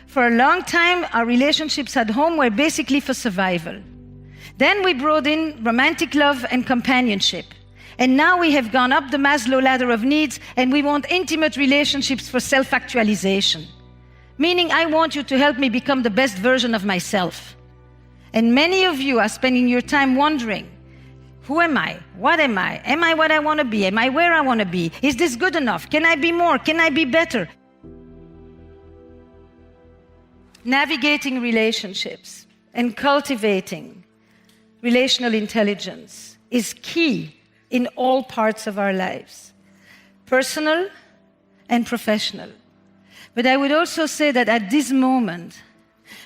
For a long time, our relationships at home were basically for survival. Then we brought in romantic love and companionship. And now we have gone up the Maslow ladder of needs, and we want intimate relationships for self-actualization. Meaning, I want you to help me become the best version of myself. And many of you are spending your time wondering, who am I? What am I? Am I what I want to be? Am I where I want to be? Is this good enough? Can I be more? Can I be better? Navigating relationships and cultivating relational intelligence is key in all parts of our lives, personal and professional. But I would also say that at this moment,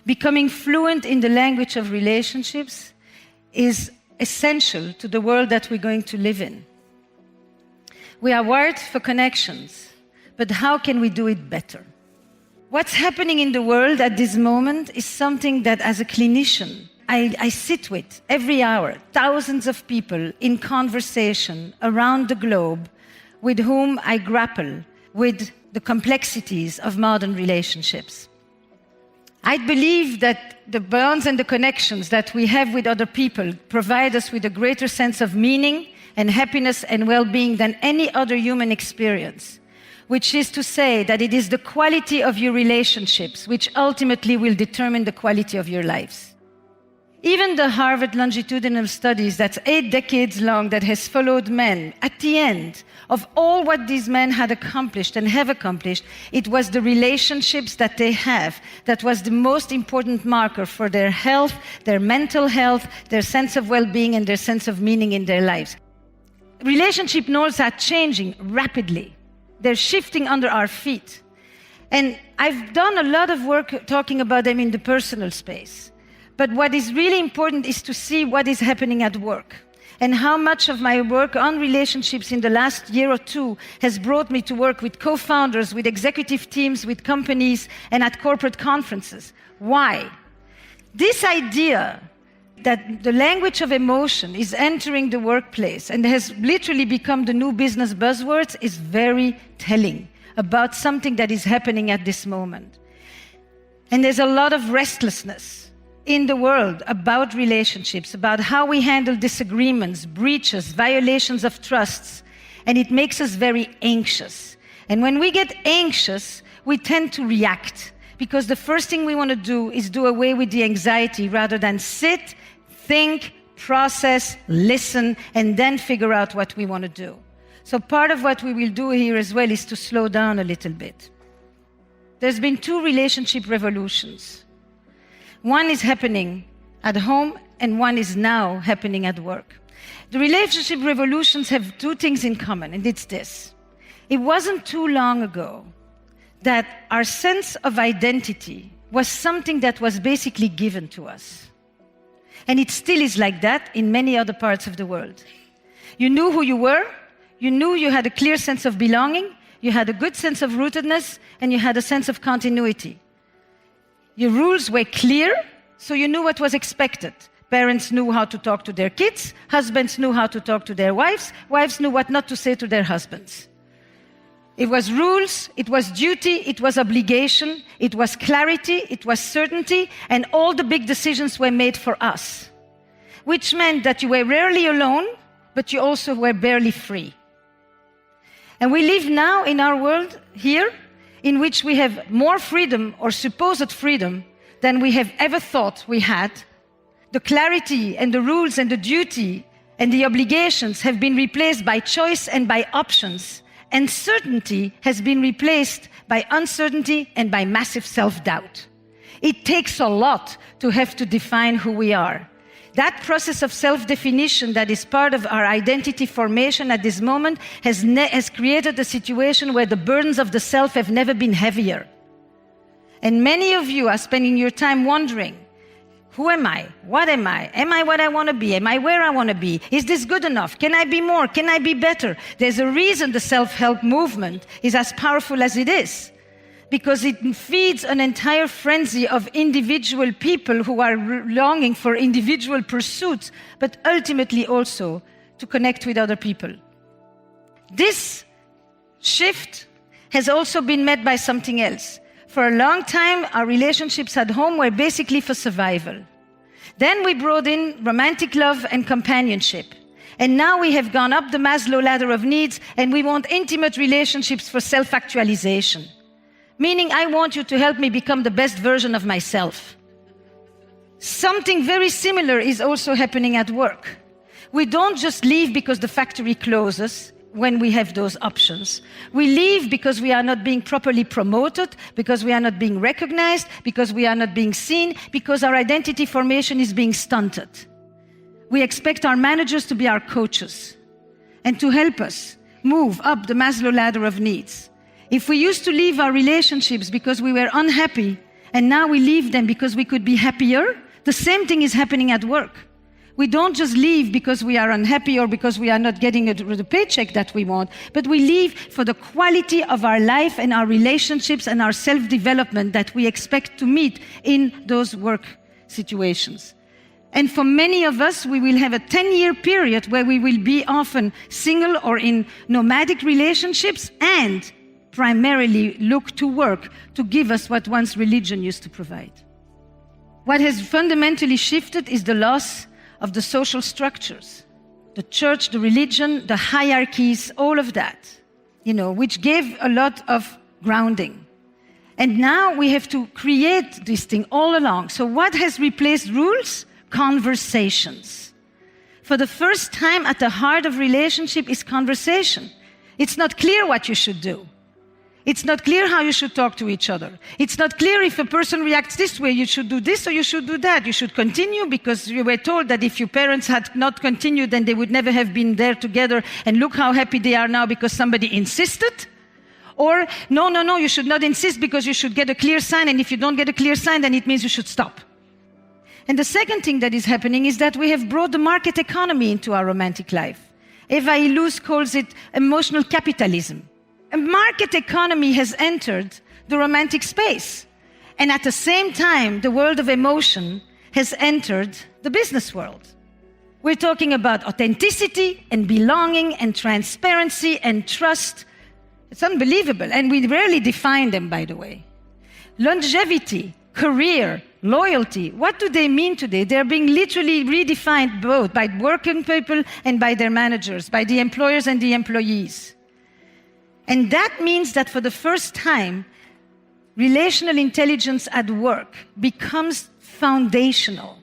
becoming fluent in the language of relationships is essential to the world that we're going to live in. We are wired for connections, but how can we do it better? What's happening in the world at this moment is something that, as a clinician, I sit with every hour, thousands of people in conversation around the globe with whom I grapple with the complexities of modern relationships. I believe that the bonds and the connections that we have with other people provide us with a greater sense of meaning and happiness and well-being than any other human experience, which is to say that it is the quality of your relationships which ultimately will determine the quality of your lives. Even the Harvard longitudinal studies, that's 8 decades long, that has followed men, at the end of all what these men had accomplished and have accomplished, it was the relationships that they have that was the most important marker for their health, their mental health, their sense of well-being, and their sense of meaning in their lives. Relationship norms are changing rapidly. They're shifting under our feet. And I've done a lot of work talking about them in the personal space. But what is really important is to see what is happening at work, and how much of my work on relationships in the last year or two has brought me to work with co-founders, with executive teams, with companies, and at corporate conferences. Why? This idea that the language of emotion is entering the workplace and has literally become the new business buzzword is very telling about something that is happening at this moment. And there's a lot of restlessness in the world about relationships, about how we handle disagreements, breaches, violations of trusts, and it makes us very anxious. And when we get anxious, we tend to react, because the first thing we want to do is do away with the anxiety rather than sit, think, process, listen, and then figure out what we want to do. So part of what we will do here as well is to slow down a little bit. There's been 2 relationship revolutions. One is happening at home, and one is now happening at work. The relationship revolutions have 2 things in common, and it's this. It wasn't too long ago that our sense of identity was something that was basically given to us. And it still is like that in many other parts of the world. You knew who you were, you knew you had a clear sense of belonging, you had a good sense of rootedness, and you had a sense of continuity. Your rules were clear, so you knew what was expected. Parents knew how to talk to their kids, husbands knew how to talk to their wives, wives knew what not to say to their husbands. It was rules, it was duty, it was obligation, it was clarity, it was certainty, and all the big decisions were made for us, which meant that you were rarely alone, but you also were barely free. And we live now in our world here, in which we have more freedom or supposed freedom than we have ever thought we had. The clarity and the rules and the duty and the obligations have been replaced by choice and by options, and certainty has been replaced by uncertainty and by massive self-doubt. It takes a lot to have to define who we are. That process of self-definition that is part of our identity formation at this moment has created a situation where the burdens of the self have never been heavier. And many of you are spending your time wondering, who am I? What am I? Am I what I want to be? Am I where I want to be? Is this good enough? Can I be more? Can I be better? There's a reason the self-help movement is as powerful as it is, because it feeds an entire frenzy of individual people who are longing for individual pursuits, but ultimately also to connect with other people. This shift has also been met by something else. For a long time, our relationships at home were basically for survival. Then we brought in romantic love and companionship. And now we have gone up the Maslow ladder of needs, and we want intimate relationships for self-actualization. Meaning, I want you to help me become the best version of myself. Something very similar is also happening at work. We don't just leave because the factory closes when we have those options. We leave because we are not being properly promoted, because we are not being recognized, because we are not being seen, because our identity formation is being stunted. We expect our managers to be our coaches and to help us move up the Maslow ladder of needs. If we used to leave our relationships because we were unhappy, and now we leave them because we could be happier, the same thing is happening at work. We don't just leave because we are unhappy or because we are not getting the paycheck that we want, but we leave for the quality of our life and our relationships and our self-development that we expect to meet in those work situations. And for many of us, we will have a 10-year period where we will be often single or in nomadic relationships and primarily look to work to give us what once religion used to provide. What has fundamentally shifted is the loss of the social structures, the church, the religion, the hierarchies, all of that, which gave a lot of grounding. And now we have to create this thing all along. So what has replaced rules? Conversations. For the first time, at the heart of relationship is conversation. It's not clear what you should do. It's not clear how you should talk to each other. It's not clear if a person reacts this way, you should do this or you should do that. You should continue because you were told that if your parents had not continued, then they would never have been there together, and look how happy they are now because somebody insisted. Or, no, you should not insist because you should get a clear sign, and if you don't get a clear sign, then it means you should stop. And the second thing that is happening is that we have brought the market economy into our romantic life. Eva Illouz calls it emotional capitalism. A market economy has entered the romantic space. And at the same time, the world of emotion has entered the business world. We're talking about authenticity and belonging and transparency and trust. It's unbelievable. And we rarely define them, by the way. Longevity, career, loyalty, what do they mean today? They're being literally redefined both by working people and by their managers, by the employers and the employees. And that means that for the first time, relational intelligence at work becomes foundational.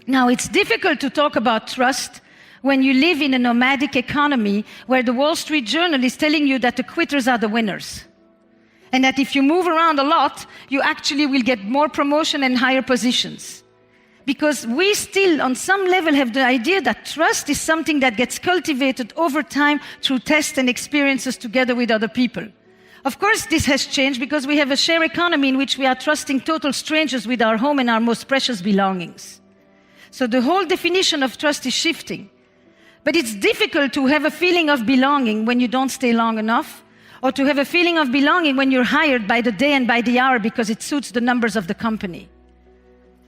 Now, it's difficult to talk about trust when you live in a nomadic economy where the Wall Street Journal is telling you that the quitters are the winners. And that if you move around a lot, you actually will get more promotion and higher positions. Because we still, on some level, have the idea that trust is something that gets cultivated over time through tests and experiences together with other people. Of course, this has changed because we have a share economy in which we are trusting total strangers with our home and our most precious belongings. So the whole definition of trust is shifting. But it's difficult to have a feeling of belonging when you don't stay long enough, or to have a feeling of belonging when you're hired by the day and by the hour because it suits the numbers of the company.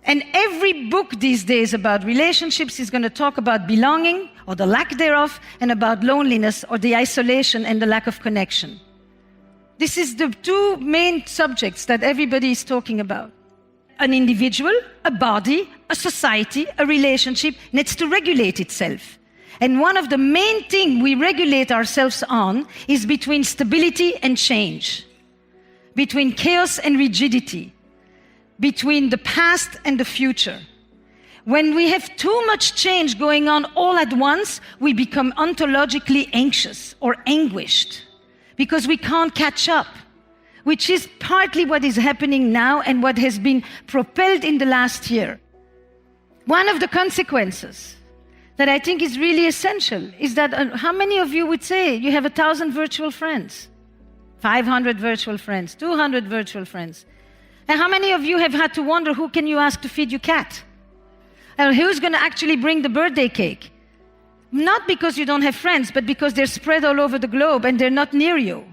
And every book these days about relationships is going to talk about belonging or the lack thereof, and about loneliness or the isolation and the lack of connection. This is the two main subjects that everybody is talking about. An individual, a body, a society, a relationship needs to regulate itself. And one of the main things we regulate ourselves on is between stability and change, between chaos and rigidity, between the past and the future. When we have too much change going on all at once, we become ontologically anxious or anguished because we can't catch up, which is partly what is happening now and what has been propelled in the last year. One of the consequences that I think is really essential is that how many of you would say you have 1,000 virtual friends, 500 virtual friends, 200 virtual friends? And how many of you have had to wonder who can you ask to feed your cat? Or who's going to actually bring the birthday cake? Not because you don't have friends, but because they're spread all over the globe and they're not near you.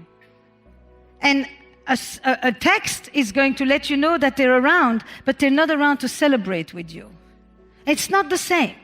And a text is going to let you know that they're around, but they're not around to celebrate with you. It's not the same.